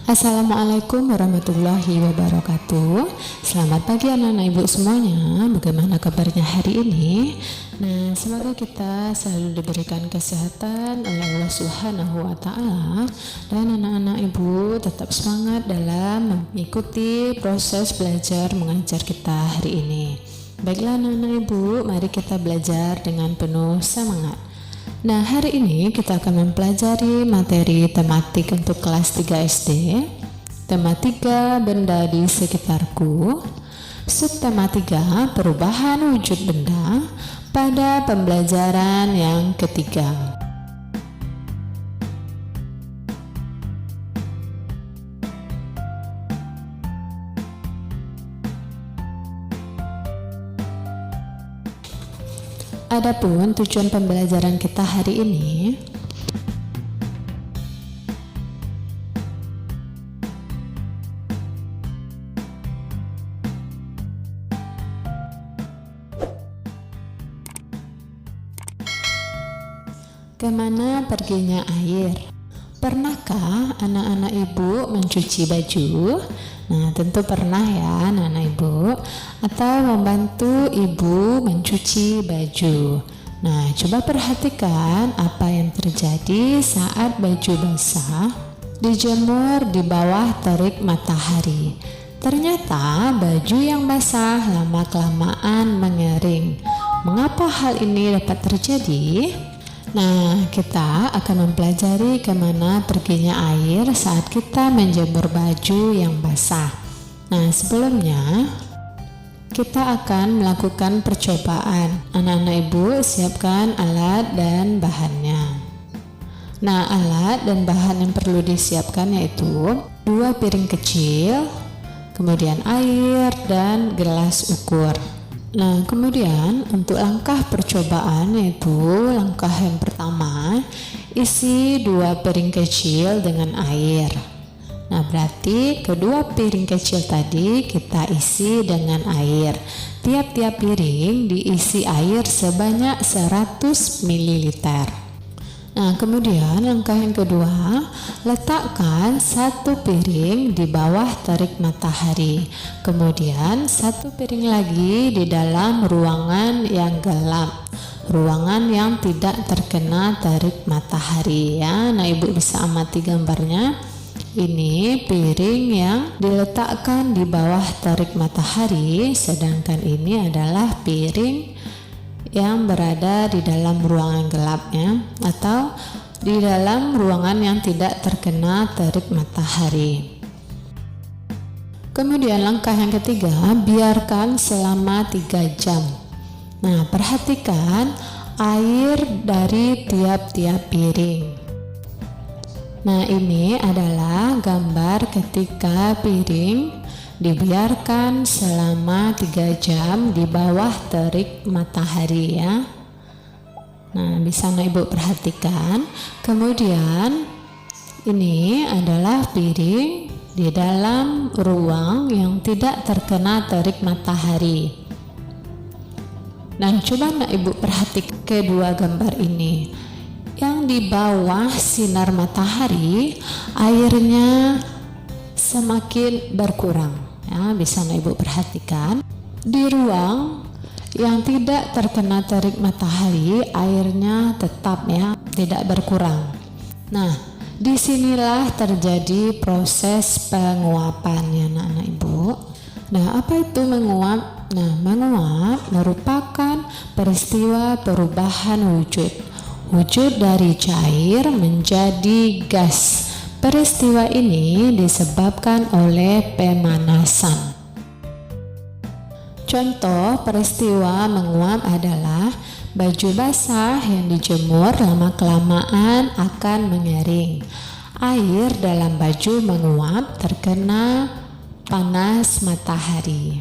Assalamualaikum warahmatullahi wabarakatuh. Selamat pagi anak-anak ibu semuanya. Bagaimana kabarnya hari ini? Nah, semoga kita selalu diberikan kesehatan oleh Allah Subhanahu wa Ta'ala, dan anak-anak ibu tetap semangat dalam mengikuti proses belajar mengajar kita hari ini. Baiklah anak-anak ibu, mari kita belajar dengan penuh semangat. Nah, hari ini kita akan mempelajari materi tematik untuk kelas 3 SD, tema 3 benda di sekitarku, subtema 3 perubahan wujud benda pada pembelajaran yang ketiga. Adapun tujuan pembelajaran kita hari ini, kemana perginya air? Pernahkah anak-anak ibu mencuci baju? Nah, tentu pernah ya anak-anak ibu, atau membantu ibu mencuci baju. Nah, coba perhatikan apa yang terjadi saat baju basah dijemur di bawah terik matahari. Ternyata baju yang basah lama-kelamaan mengering. Mengapa hal ini dapat terjadi? Nah, kita akan mempelajari kemana perginya air saat kita menjemur baju yang basah. Nah, sebelumnya kita akan melakukan percobaan. Anak-anak ibu siapkan alat dan bahannya. Nah, alat dan bahan yang perlu disiapkan yaitu 2 piring kecil, kemudian air dan gelas ukur. Nah, kemudian untuk langkah percobaan yaitu langkah yang pertama, isi 2 piring kecil dengan air. Nah, berarti kedua piring kecil tadi kita isi dengan air. Tiap-tiap piring diisi air sebanyak 100 ml. Nah, kemudian langkah yang kedua, letakkan 1 piring di bawah terik matahari. Kemudian 1 piring lagi di dalam ruangan yang gelap, ruangan yang tidak terkena terik matahari ya. Nah, ibu bisa amati gambarnya. Ini piring yang diletakkan di bawah terik matahari, sedangkan ini adalah piring yang berada di dalam ruangan gelapnya atau di dalam ruangan yang tidak terkena terik matahari. Kemudian langkah yang ketiga, biarkan selama 3 jam. Nah, perhatikan air dari tiap-tiap piring. Nah, ini adalah gambar ketika piring dibiarkan selama 3 jam di bawah terik matahari ya. Nah, bisa ibu perhatikan. Kemudian ini adalah piring di dalam ruang yang tidak terkena terik matahari. Nah, coba ibu perhatikan kedua gambar ini. Yang di bawah sinar matahari airnya semakin berkurang. Ya, bisa ibu perhatikan. Di ruang yang tidak terkena terik matahari airnya tetap ya tidak berkurang. Nah, disinilah terjadi proses penguapan ya anak-anak ibu. Nah, apa itu menguap? Nah, menguap merupakan peristiwa perubahan wujud dari cair menjadi gas. Peristiwa ini disebabkan oleh pemanasan. Contoh peristiwa menguap adalah baju basah yang dijemur lama-kelamaan akan mengering. Air dalam baju menguap terkena panas matahari.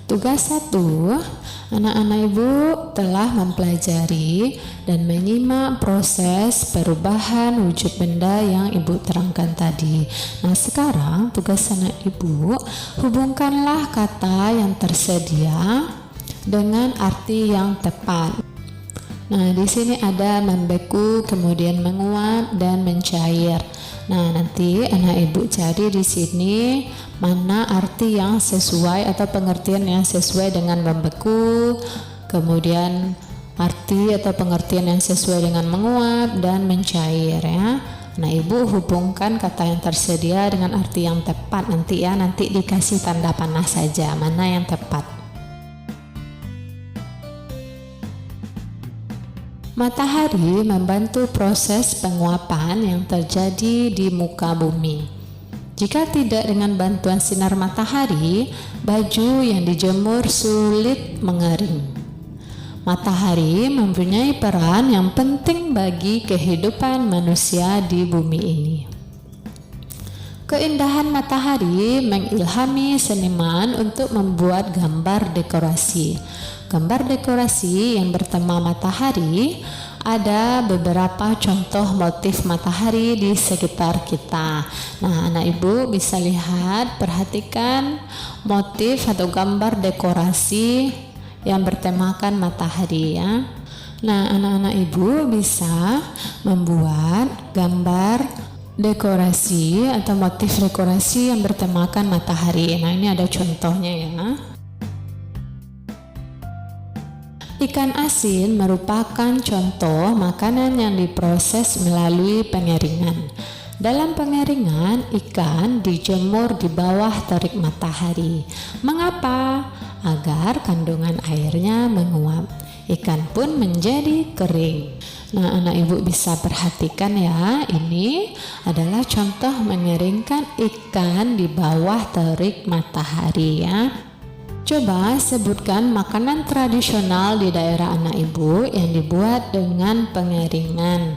Tugas 1, anak-anak ibu telah mempelajari dan menyimak proses perubahan wujud benda yang ibu terangkan tadi. Nah, sekarang tugas anak ibu, hubungkanlah kata yang tersedia dengan arti yang tepat. Nah, di sini ada membeku, kemudian menguap dan mencair. Nah, nanti anak ibu cari di sini mana arti yang sesuai atau pengertian yang sesuai dengan membeku, kemudian arti atau pengertian yang sesuai dengan menguap dan mencair ya. Nah, ibu hubungkan kata yang tersedia dengan arti yang tepat nanti ya. Nanti dikasih tanda panah saja mana yang tepat. Matahari membantu proses penguapan yang terjadi di muka bumi. Jika tidak dengan bantuan sinar matahari, baju yang dijemur sulit mengering. Matahari mempunyai peran yang penting bagi kehidupan manusia di bumi ini. Keindahan matahari mengilhami seniman untuk membuat gambar dekorasi. Gambar dekorasi yang bertema matahari, ada beberapa contoh motif matahari di sekitar kita. Nah, anak ibu bisa lihat, perhatikan motif atau gambar dekorasi yang bertemakan matahari ya. Nah, anak-anak ibu bisa membuat gambar dekorasi atau motif dekorasi yang bertemakan matahari. Nah, ini ada contohnya ya. Ikan asin merupakan contoh makanan yang diproses melalui pengeringan. Dalam pengeringan, ikan dijemur di bawah terik matahari. Mengapa? Agar kandungan airnya menguap. Ikan pun menjadi kering. Nah, anak ibu bisa perhatikan ya, ini adalah contoh mengeringkan ikan di bawah terik matahari ya. Coba sebutkan makanan tradisional di daerah anak ibu yang dibuat dengan pengeringan.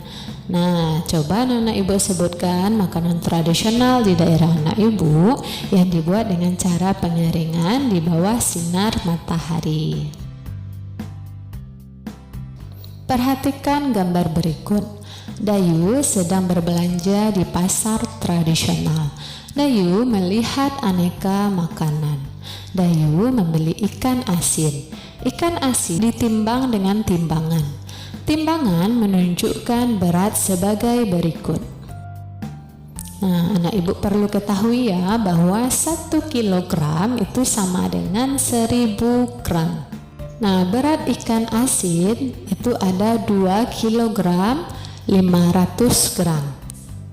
Nah, coba anak ibu sebutkan makanan tradisional di daerah anak ibu yang dibuat dengan cara pengeringan di bawah sinar matahari. Perhatikan gambar berikut. Dayu sedang berbelanja di pasar tradisional. Dayu melihat aneka makanan. Dayu membeli ikan asin. Ikan asin ditimbang dengan timbangan. Timbangan menunjukkan berat sebagai berikut. Nah, anak ibu perlu ketahui ya bahwa 1 kilogram itu sama dengan 1000 gram. Nah, berat ikan asin itu ada 2 kilogram 500 gram.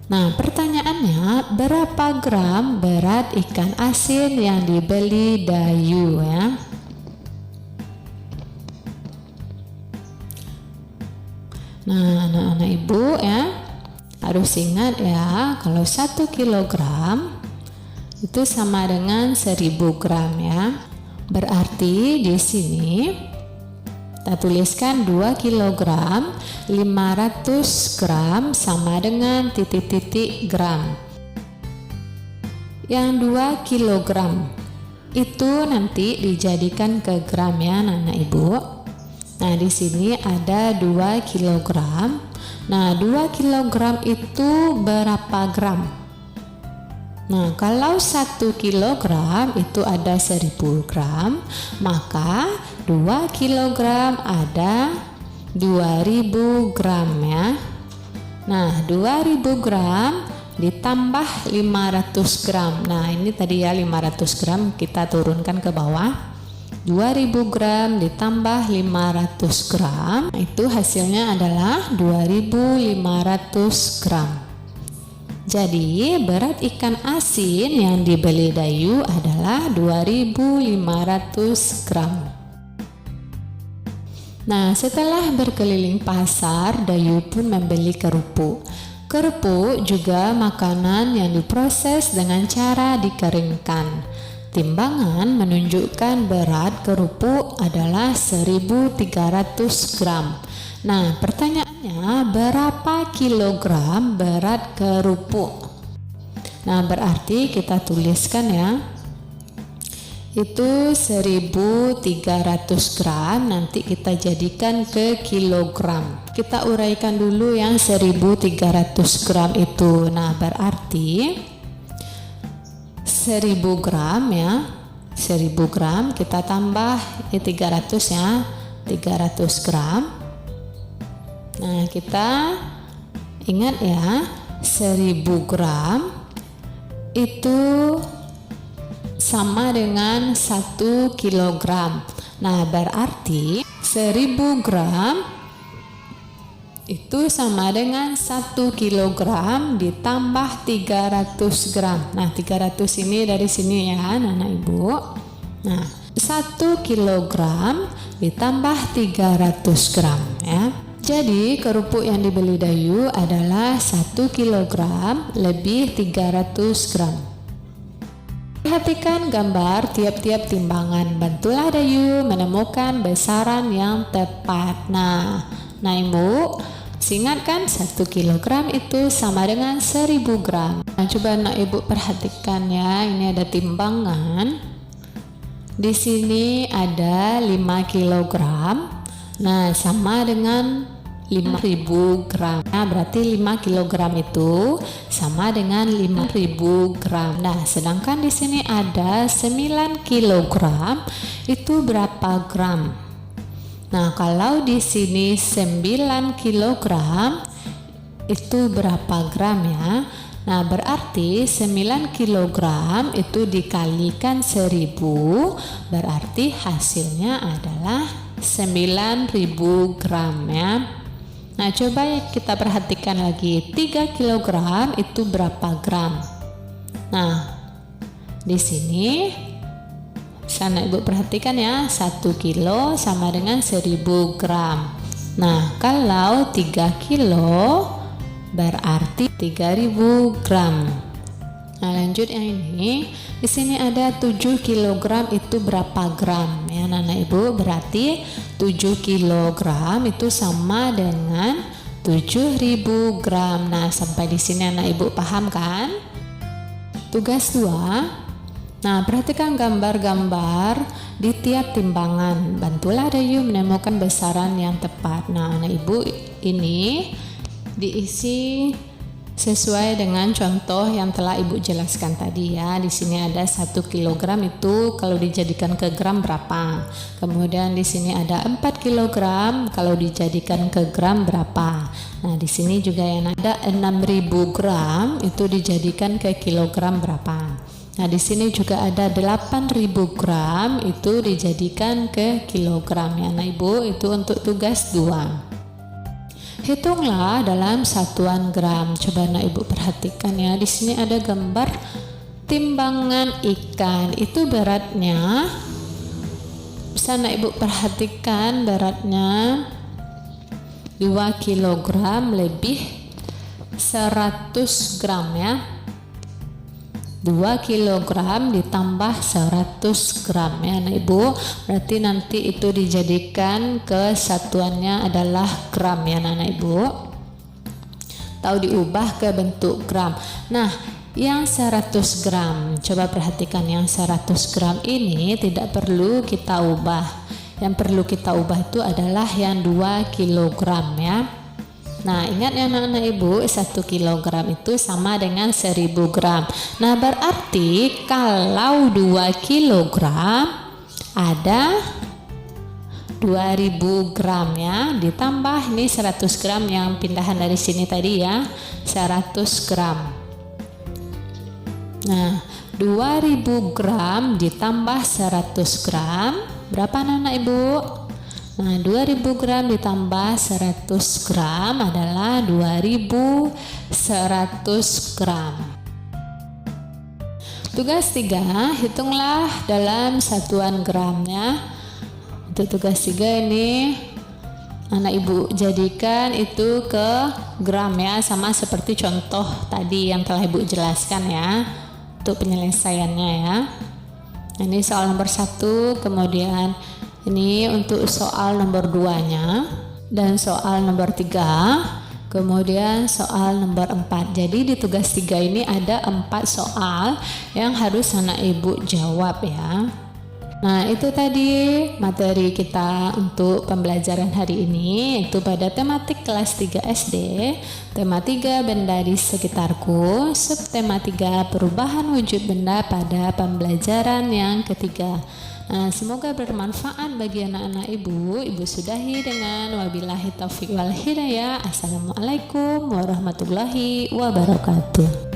Nah, pertanyaannya, berapa gram berat ikan asin yang dibeli Dayu ya? Nah, anak-anak ibu ya, harus ingat ya, kalau 1 kilogram itu sama dengan 1000 gram ya. Berarti di sini kita tuliskan 2 kilogram 500 gram sama dengan titik-titik gram. Yang 2 kilogram itu nanti dijadikan ke gram ya anak ibu. Nah, di sini ada 2 kilogram. Nah, 2 kilogram itu berapa gram? Nah, kalau 1 kilogram itu ada 1000 gram, maka 2 kilogram ada 2000 gram ya. Nah, 2000 gram ditambah 500 gram. Nah, ini tadi ya 500 gram kita turunkan ke bawah. 2000 gram ditambah 500 gram, itu hasilnya adalah 2500 gram. Jadi berat ikan asin yang dibeli Dayu adalah 2500 gram. Nah, setelah berkeliling pasar, Dayu pun membeli kerupuk. Kerupuk juga makanan yang diproses dengan cara dikeringkan. Timbangan menunjukkan berat kerupuk adalah 1300 gram. Nah, pertanyaannya, berapa kilogram berat kerupuk? Nah, berarti kita tuliskan ya, itu 1300 gram, nanti kita jadikan ke kilogram. Kita uraikan dulu yang 1300 gram itu. Nah, berarti 1000 gram ya, 1000 gram kita tambah 300 ya, 300 gram Nah, kita ingat ya, 1000 gram itu sama dengan 1 kilogram. Nah, berarti 1000 gram itu sama dengan 1 kilogram ditambah 300 gram. Nah, 300 ini dari sini ya, anak-anak ibu. Nah, 1 kilogram ditambah 300 gram ya. Jadi kerupuk yang dibeli Dayu adalah 1 kilogram lebih 300 gram. Perhatikan gambar tiap-tiap timbangan. Bantulah Dayu menemukan besaran yang tepat. Nah ibu, ingatkan 1 kilogram itu sama dengan 1000 gram. Nah, coba anak ibu perhatikan ya, ini ada timbangan. Di sini ada 5 kilogram. Nah, sama dengan 5000 gram. Nah, berarti 5 kilogram itu sama dengan 5000 gram. Nah, sedangkan di sini ada 9 kilogram, itu berapa gram? Nah, kalau di sini 9 kilogram itu berapa gram ya? Nah, berarti 9 kilogram itu dikalikan 1000, berarti hasilnya adalah 9000 gram ya. Nah, coba kita perhatikan lagi, 3 kilogram itu berapa gram? Nah, di sini sana ibu perhatikan ya, 1 kilo sama dengan 1000 gram. Nah, kalau 3 kilo berarti 3000 gram. Nah, lanjut yang ini. Di sini ada 7 kilogram itu berapa gram? Ya, anak ibu, berarti 7 kilogram itu sama dengan 7000 gram. Nah, sampai di sini anak ibu paham kan? Tugas 2. Nah, perhatikan gambar-gambar di tiap timbangan. Bantulah Dayu menemukan besaran yang tepat. Nah, anak ibu, ini diisi sesuai dengan contoh yang telah ibu jelaskan tadi ya. Di sini ada 1 kilogram itu kalau dijadikan ke gram berapa. Kemudian di sini ada 4 kilogram kalau dijadikan ke gram berapa. Nah, di sini juga yang ada 6000 gram itu dijadikan ke kilogram berapa. Nah, di sini juga ada 8000 gram itu dijadikan ke kilogram ya. Nah, ibu, itu untuk tugas 2. Hitunglah dalam satuan gram. Coba anak ibu perhatikan ya. Di sini ada gambar timbangan ikan. Itu beratnya. Bisa anak ibu perhatikan beratnya 2 kilogram lebih 100 gram ya. 2 kilogram ditambah 100 gram ya anak ibu, berarti nanti itu dijadikan ke satuannya adalah gram ya anak ibu, atau diubah ke bentuk gram. Nah, yang 100 gram, coba perhatikan yang 100 gram ini tidak perlu kita ubah. Yang perlu kita ubah itu adalah yang 2 kilogram ya. Nah, ingat ya anak-anak ibu, 1 kilogram itu sama dengan 1000 gram. Nah, berarti kalau 2 kilogram ada 2000 gram ya, ditambah ini 100 gram yang pindahan dari sini tadi ya, 100 gram. Nah, 2000 gram ditambah 100 gram, berapa anak-anak ibu? Nah, 2000 gram ditambah 100 gram adalah 2100 gram. Tugas 3, hitunglah dalam satuan gramnya. Untuk tugas 3 ini anak ibu jadikan itu ke gram ya, sama seperti contoh tadi yang telah ibu jelaskan ya, untuk penyelesaiannya ya. Ini soal nomor 1, kemudian ini untuk soal nomor 2-nya, dan soal nomor 3, kemudian soal nomor 4. Jadi di tugas 3 ini ada 4 soal yang harus anak ibu jawab ya. Nah, itu tadi materi kita untuk pembelajaran hari ini, yaitu pada tematik kelas 3 SD, tema 3 benda di sekitarku, subtema 3 perubahan wujud benda pada pembelajaran yang ketiga. Nah, semoga bermanfaat bagi anak-anak ibu. Ibu sudahi dengan wabillahi taufiq wal hidayah. Assalamualaikum warahmatullahi wabarakatuh.